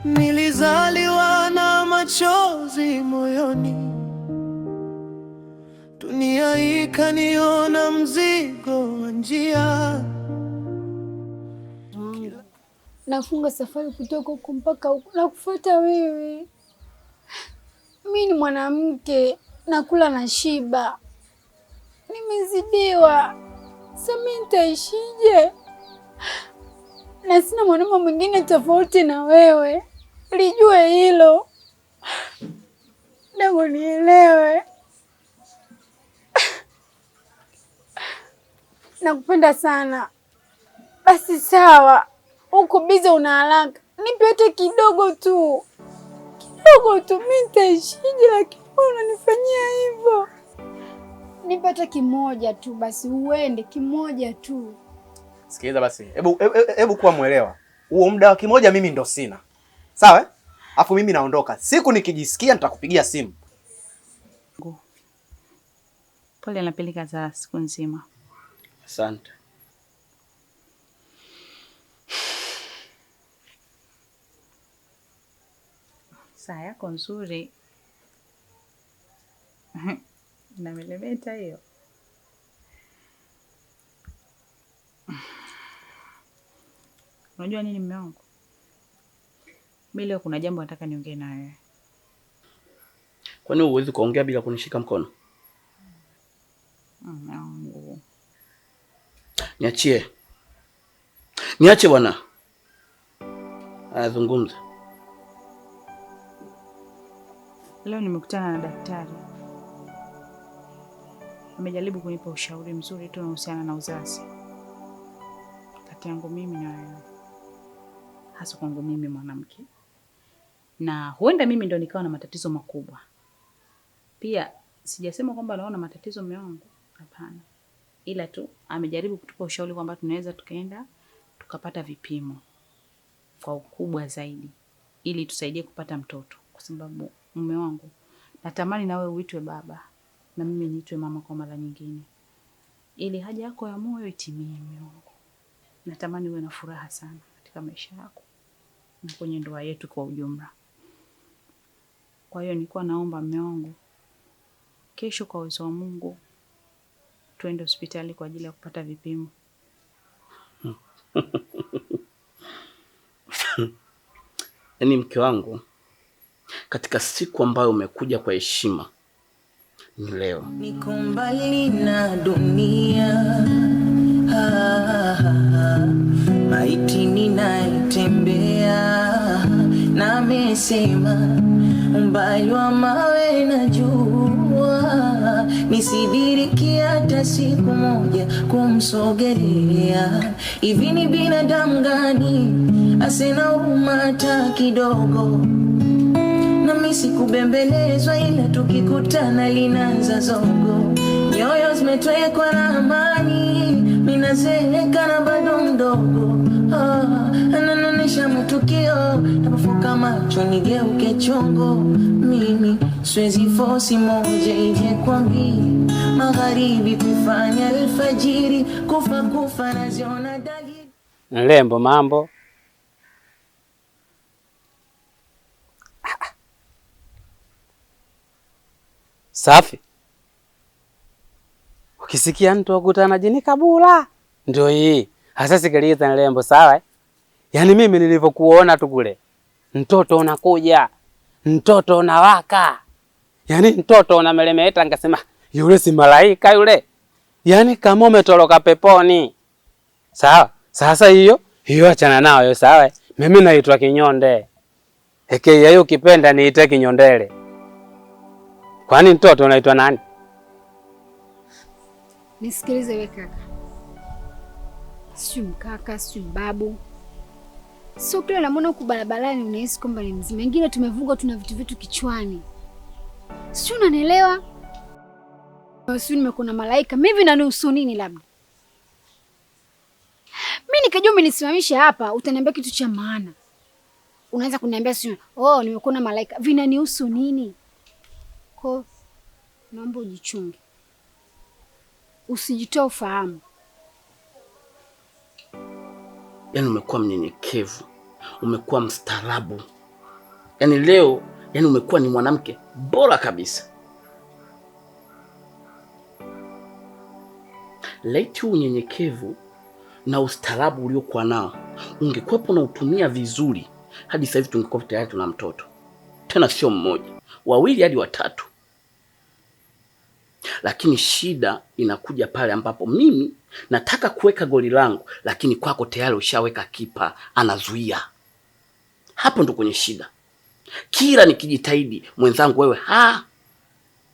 Nilizaliwa na machozi moyoni, dunia ikaniona mzigo wa njia. Nafunga safari kutoka huko mpaka huko na kufuata wewe. Mimi ni mwanamke, nakula na shiba. Nimezidiwa. Sasa mimi nitaishije? Na sina mwanaume mwingine tofauti na wewe. Lijue hilo. Ndio nielewe. Nakupenda sana. Basi sawa. Uko bize una haraka. Nipe hata kidogo tu. Kidogo tu, mimi nitaishije lakini unanifanyia hivyo. Nipe hata kimoja tu basi uende kimoja tu. Sikiliza basi. Hebu kuwa muelewa. Huo muda wa kimoja mimi ndo sina. Sawa? Afu mimi naondoka. Siku nikijisikia nitakupigia simu. Pole napeleka za siku nzima. Asante. Saa yako nzuri. Na milemeta hiyo. Unajua nini mume wangu? Mimi leo kuna jambo nataka niongee na wewe. Kwani huwezi kuongea bila kunishika mkono? Mume wangu. Niachie. Niache bwana. Azungumza. Leo nimekutana na daktari. Amejaribu kunipa ushauri mzuri tu unaohusiana na uzazi. Kati yangu mimi na wewe. Hasa kwangu mimi mwanamke. Na huenda mimi ndo nikawa na matatizo makubwa. Pia sijasema kwamba naona matatizo mume wangu. Hapana. Ila tu amejaribu kutupa ushauri kwamba tunaweza tukaenda tukapata vipimo kwa ukubwa zaidi ili tusaidie kupata mtoto, kwa sababu mume wangu natamani na wewe uitwe baba na mimi niitwe mama kwa mara nyingine, ili haja yako ya moyo itimie. Mume wangu, natamani uwe na furaha sana katika maisha yako na kwenye ndoa yetu kwa ujumla. Kwa hiyo nilikuwa naomba mume wangu, kesho kwa uwezo wa Mungu tuende hospitali kwa ajili ya kupata vipimo. Yaani mke wangu, katika siku ambayo umekuja kwa heshima ni leo. Niko mbali na dunia, maiti ninaitembea, na amesema umbali wa mawe na jua, nisidiriki hata siku moja kumsogelea. Hivi ni binadamu gani asina huruma hata kidogo? Nami sikubembelezwa, ila tukikutana linaanza zogo. Nyoyo zimetwekwa na amani, minazeeka na bado mdogo. Ananonesha matukio, napofuka macho nigeuke chongo. Mimi siwezi fosi moja ije kwa mbili, magharibi kufanya alfajiri, kufa naziona dalili. Mlembo, mambo? Safi. Ukisikia mtu akutana jini kabula, ndio hii. Hasa sikiliza Mlembo, sawa? Yaani mimi nilivyokuona tu kule, mtoto unakuja, mtoto unawaka. Yaani mtoto unamelemeta, nikasema yule si malaika yule. Yaani kama umetoroka peponi. Sawa? Sasa hiyo achana nayo, sawa? Mimi naitwa Kinyonde. Hiyo ukipenda niite Kinyondele. Kwani mtoto unaitwa nani? Nisikilize wewe kaka. Sio mkaka, sio babu. Sio kile namwona huko barabarani unahisi kwamba ni mzima. Wengine tumevunga, tuna vitu kichwani. Sio, unanielewa? Sio nimekuona malaika. Mimi nanihusu nini labda? Mimi nikajua umenisimamisha hapa, utaniambia kitu cha maana. Unaanza kuniambia sio, nimekuona malaika. Vinanihusu nini? Kwa naomba ujichunge. Usijitoe ufahamu. Yaani umekuwa mnyenyekevu, umekuwa mstaarabu, Yaani leo, yaani umekuwa ni mwanamke bora kabisa. Laiti unyenyekevu na ustaarabu uliokuwa nao ungekuwepo na utumia vizuri, hadi sasa hivi tungekuwa tayari tuna mtoto. Tena sio mmoja, 2 hadi 3. Lakini shida inakuja pale ambapo mimi nataka kuweka goli langu, lakini kwako tayari ushaweka kipa anazuia. Hapo ndo kwenye shida. Kila nikijitahidi mwenzangu, wewe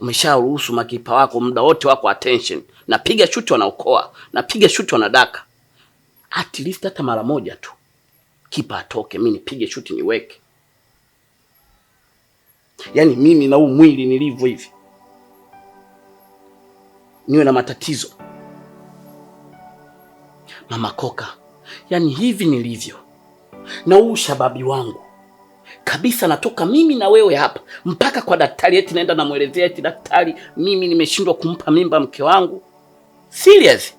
umesharuhusu makipa wako muda wote wako attention. Napiga shuti wanaokoa, napiga shuti wanadaka. At least hata mara moja tu kipa atoke, mimi nipige shuti niweke. Yaani mimi na huu mwili nilivyo hivi, niwe na matatizo Mama Koka, yaani hivi nilivyo na huu shababi wangu kabisa, natoka mimi na wewe hapa mpaka kwa daktari, eti naenda namuelezea eti daktari, mimi nimeshindwa kumpa mimba mke wangu. Serious?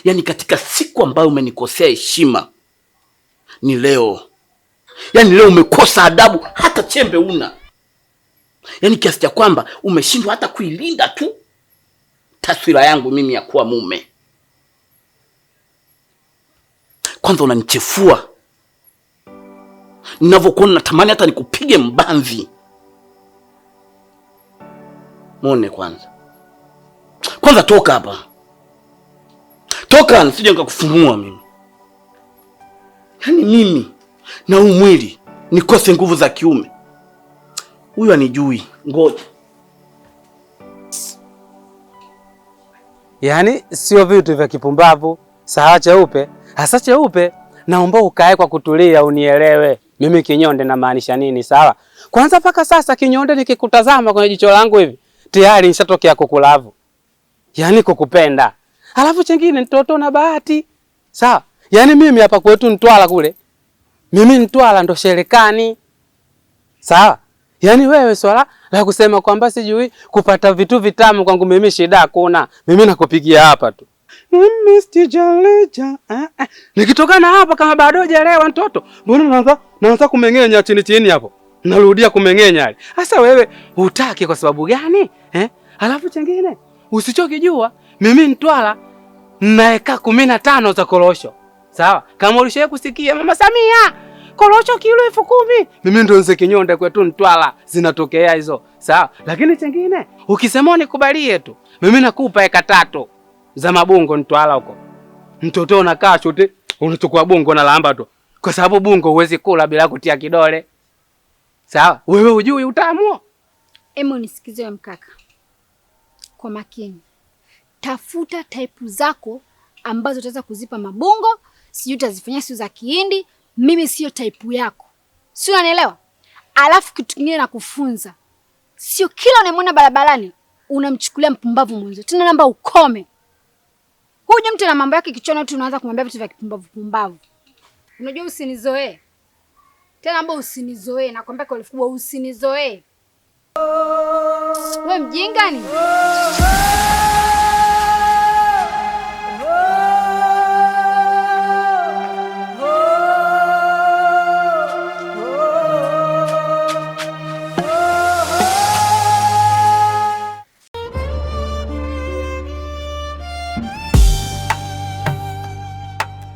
Yaani katika siku ambayo umenikosea heshima ni leo. Yaani leo umekosa adabu hata chembe una. Yaani kiasi cha kwamba umeshindwa hata kuilinda tu taswira yangu mimi ya kuwa mume. Kwanza unanichefua. Ninavyokuona natamani hata nikupige mbanzi. Muone kwanza. Kwanza toka hapa. Toka nisije nikakufumua mimi. Yaani mimi na huu mwili nikose nguvu za kiume. Huyu anijui. Ngoja. Yaani sio vitu vya kipumbavu. Sawa cheupe. Hasa cheupe, naomba ukae kwa kutulia unielewe. Mimi kinyonde na maanisha nini, sawa? Kwanza paka sasa kinyonde nikikutazama kwenye jicho langu hivi, tayari nishatokea kukulavu. Yaani kukupenda. Alafu chengine mtoto na bahati. Sawa? Yaani mimi hapa kwetu Mtwara kule. Mimi Mtwara ndo sherekani. Sawa? Yaani wewe swala la kusema kwamba sijui kupata vitu vitamu kwangu mimi shida hakuna. Mimi nakupigia hapa tu. Mr. Jaleja. Nikitokana hapa kama bado hujalewa mtoto, mbona naanza kumeng'enya chini hapo? Narudia kumeng'enya hali. Sasa wewe hutaki kwa sababu gani? Alafu chengine, usichokijua, mimi Mtwara naeka 15 za korosho. Sawa? Kama ulishaye kusikia Mama Samia, korosho kilo 10,000. Mimi ndo nze kinyonde kwetu Mtwara zinatokea hizo. Sawa? Lakini chengine, ukisema nikubalie tu, mimi nakupa eka 3 za mabungo Mtwara huko. Mtoto unakaa chote, unachukua bungo na lamba tu. Kwa sababu bungo huwezi kula bila kutia kidole. Sawa? Wewe hujui utamu? Emo nisikize wewe mkaka. Kwa makini. Tafuta type zako ambazo utaweza kuzipa mabungo, sijui utazifanyia sio za Kihindi, mimi sio type yako. Si unanielewa? Alafu kitu kingine na kufunza. Sio kila unayemwona barabarani unamchukulia mpumbavu mwenzo. Tena namba ukome. Huyu mtu na mambo yake kichwani watu unaanza kumwambia vitu vya kipumbavu. Unajua usinizoee. Tena namba usinizoee, nakwambia kwa elfu usinizoee. Wewe mjinga ni?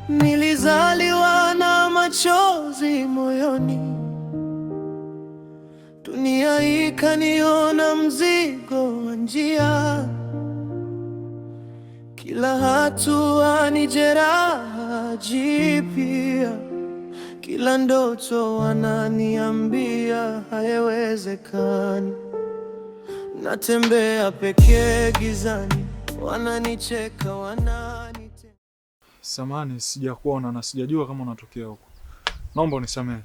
Nilizaliwa na machozi moyoni, dunia ikaniona mzigo wa njia, kila hatua ni jeraha jipya, kila ndoto wananiambia haiwezekani, natembea pekee gizani, wananicheka wanani. Samahani, sijakuona na sijajua kama unatokea huko. Naomba unisamehe.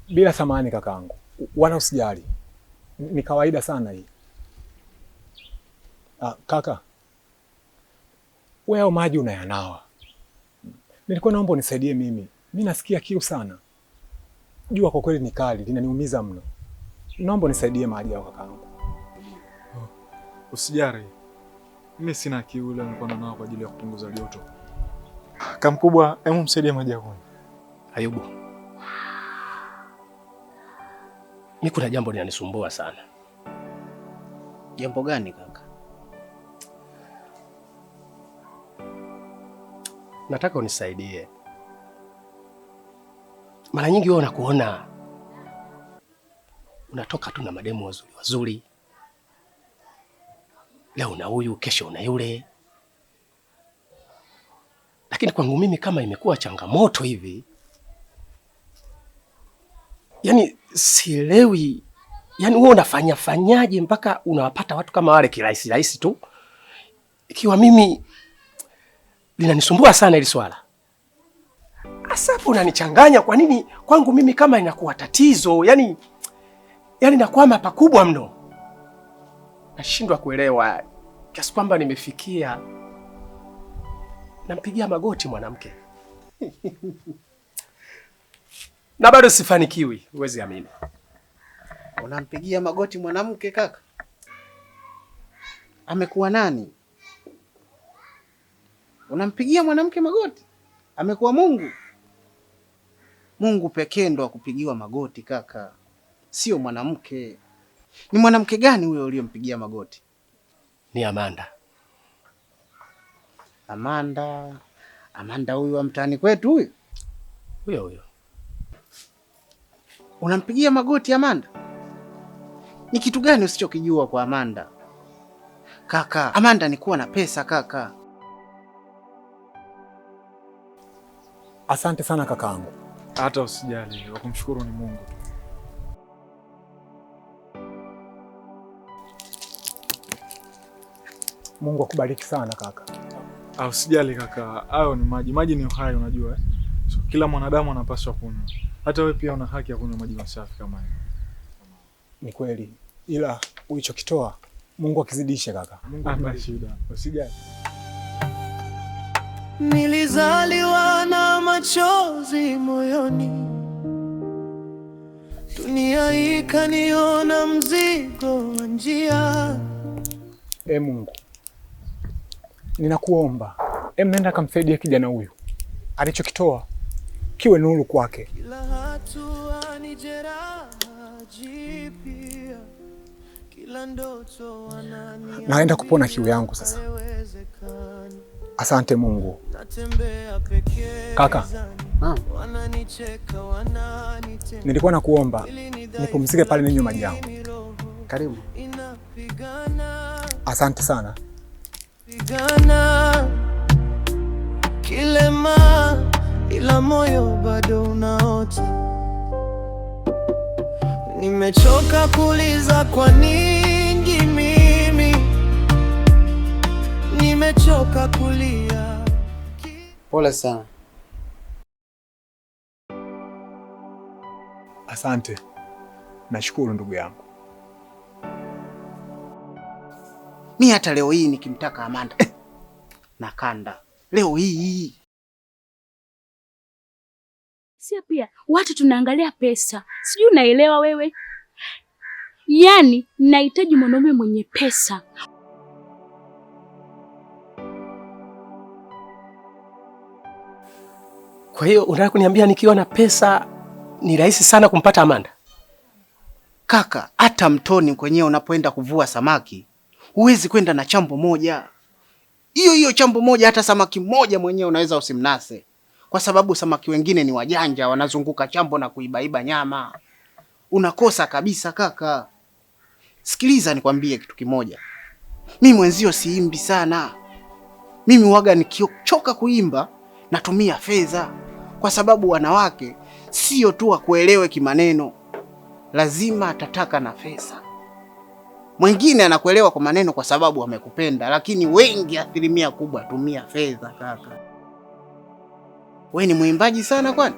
Bila samahani kakaangu. Wala usijali. Ni kawaida sana hii. Kaka. Wewe maji unayanawa. Nilikuwa naomba unisaidie mimi. Mimi nasikia kiu sana. Jua kwa kweli ni kali, linaniumiza mno. Naomba unisaidie maji yao kakaangu. Usijali. Mimi sina kiu, ile nilikuwa nao kwa ajili ya kupunguza joto. Kamkubwa, hebu msaidie maji yako. Ayubu. Mimi kuna jambo linanisumbua sana. Jambo gani kaka? Nataka unisaidie. Mara nyingi wewe unakuona unatoka tu na mademu wazuri wazuri. Leo una huyu, kesho una yule. Lakini kwangu mimi kama imekuwa changamoto hivi. Yaani sielewi. Yaani wewe fanyaje mpaka unawapata watu kama wale kirahisi rahisi tu? Ikiwa mimi linanisumbua sana hili swala. Asa hapo unanichanganya, kwa nini kwangu mimi kama inakuwa tatizo? Yaani nakwama pakubwa mno. Nashindwa kuelewa kiasi kwamba nimefikia nampigia magoti mwanamke. Na bado sifanikiwi, huwezi amini. Unampigia magoti mwanamke kaka? Amekuwa nani? Unampigia mwanamke magoti? Amekuwa Mungu? Mungu pekee ndo akupigiwa magoti kaka, sio mwanamke. Ni mwanamke gani huyo uliyompigia magoti? Ni Amanda. Amanda huyu wa mtaani kwetu huyu? Huyo. Unampigia magoti Amanda? Ni kitu gani usichokijua kwa Amanda? Kaka, Amanda ni kuwa na pesa kaka. Asante sana kakaangu. Hata usijali, wakumshukuru ni Mungu. Mungu akubariki sana kaka. Usijali kaka, hayo ni maji. Maji ni uhai unajua eh? So, kila mwanadamu anapaswa kunywa. Hata wewe pia una haki ya kunywa maji masafi kama hiyo. Ni kweli. Ila ulichokitoa Mungu akizidishe kaka. Mungu akubariki. Usijali. Nilizaliwa na machozi moyoni, dunia ikaniona mzigo wa njia. Mungu, ninakuomba, nenda kamsaidia kijana huyu. Alichokitoa kiwe nuru kwake. Kila hatua ni jeraha jipya, kila ndoto wanani. Naenda kupona kiu yangu sasa. Asante Mungu. Kaka, nilikuwa nakuomba nipumzike pale ninywe maji yangu. Karibu. Asante sana. Kilema ila moyo bado unaota. Nimechoka kuuliza kwa nini mimi, nimechoka kulia. Pole sana. Asante. Nashukuru ndugu yangu. Mi hata leo hii nikimtaka Amanda nakanda. Leo hii. Sia pia watu tunaangalia pesa. Sijui unaelewa wewe? Yaani nahitaji mwanaume mwenye pesa. Kwa hiyo unataka kuniambia nikiwa na pesa ni rahisi sana kumpata Amanda? Kaka, hata mtoni kwenyewe unapoenda kuvua samaki, huwezi kwenda na chambo moja. Hiyo chambo moja, hata samaki moja mwenyewe unaweza usimnase. Kwa sababu samaki wengine ni wajanja, wanazunguka chambo na kuibaiba nyama. Unakosa kabisa kaka. Sikiliza nikwambie kitu kimoja. Mimi mwenzio siimbi sana. Mimi waga nikichoka kuimba natumia fedha. Kwa sababu wanawake sio tu wakuelewe kimaneno, lazima atataka na pesa. Mwingine anakuelewa kwa maneno kwa sababu wamekupenda, lakini wengi, asilimia kubwa, tumia fedha kaka. Wewe ni mwimbaji sana kwani?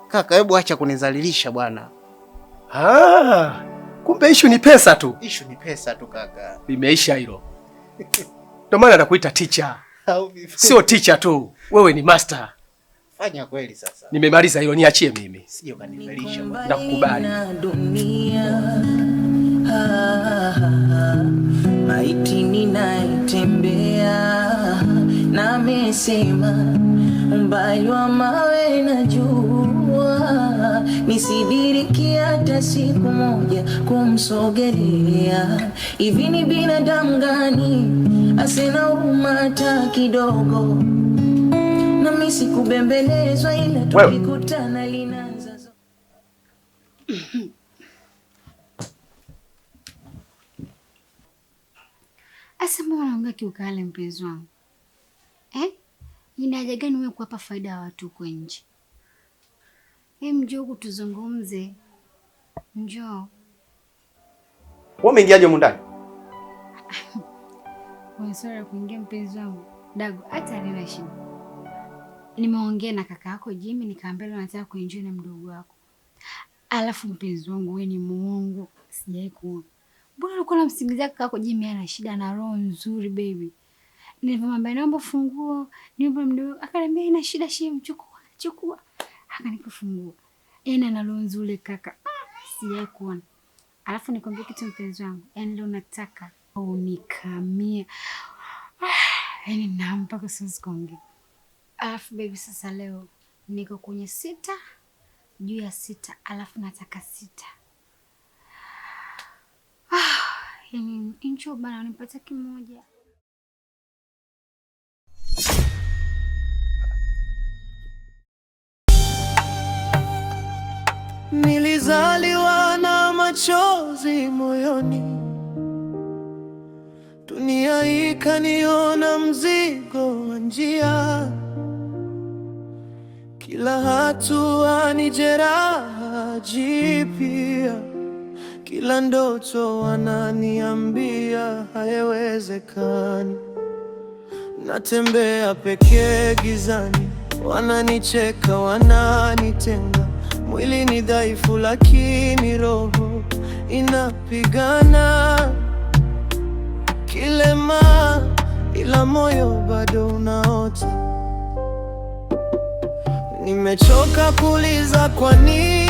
Kaka, hebu acha kunizalilisha bwana. Kumbe issue ni pesa tu. Issue ni pesa tu kaka. Imeisha hilo. Ndio maana nakuita teacher. Sio teacher tu, wewe ni master. Fanya kweli sasa. Nimemaliza hilo, niachie mimi. Sio kanifelisha bwana. Nakukubali. Maiti ninaitembea, namesema umbali wa mawe na jua. najua nisidiriki hata siku moja kumsogelea. Hivi ni binadamu gani asina huruma hata kidogo? Na mimi sikubembelezwa ila tukikutana linaanza Asa mbona unaongea kiukale mpenzi wangu? Ina haja gani wewe kuwapa faida ya watu huko nje? Njoo huku tuzungumze. Njoo. Wewe umeingiaje huko ndani? Wewe sura kuingia mpenzi wangu. Dago, hata halina shida. Nimeongea na kaka yako Jimmy nikaambia nataka kuenjoy na mdogo wako. Alafu mpenzi wangu wewe ni muongo. Sijai kuona. Mbona ulikuwa unamsingizia kaka yako Jimmy ana shida na roho nzuri baby? Nilimwambia naomba funguo, niombe mdogo. Akaniambia ina shida shim, chukua. Akanipa funguo. Ana roho nzuri kaka. Sijai kuona. Alafu nikwambia kitu mpenzi wangu. Leo nataka unikamie. Nampa kwa sasa kuongea. Alafu baby sasa leo niko kwenye 6 juu ya 6 alafu nataka 6. Incho bana unipata kimoja. Nilizaliwa na machozi moyoni, dunia ikaniona mzigo wa njia. Kila hatua ni jeraha jipya, kila ndoto wananiambia haiwezekani. Natembea pekee gizani, wananicheka, wananitenga. Mwili ni dhaifu lakini roho inapigana. Kilema ila moyo bado unaota. Nimechoka kuuliza kwa nini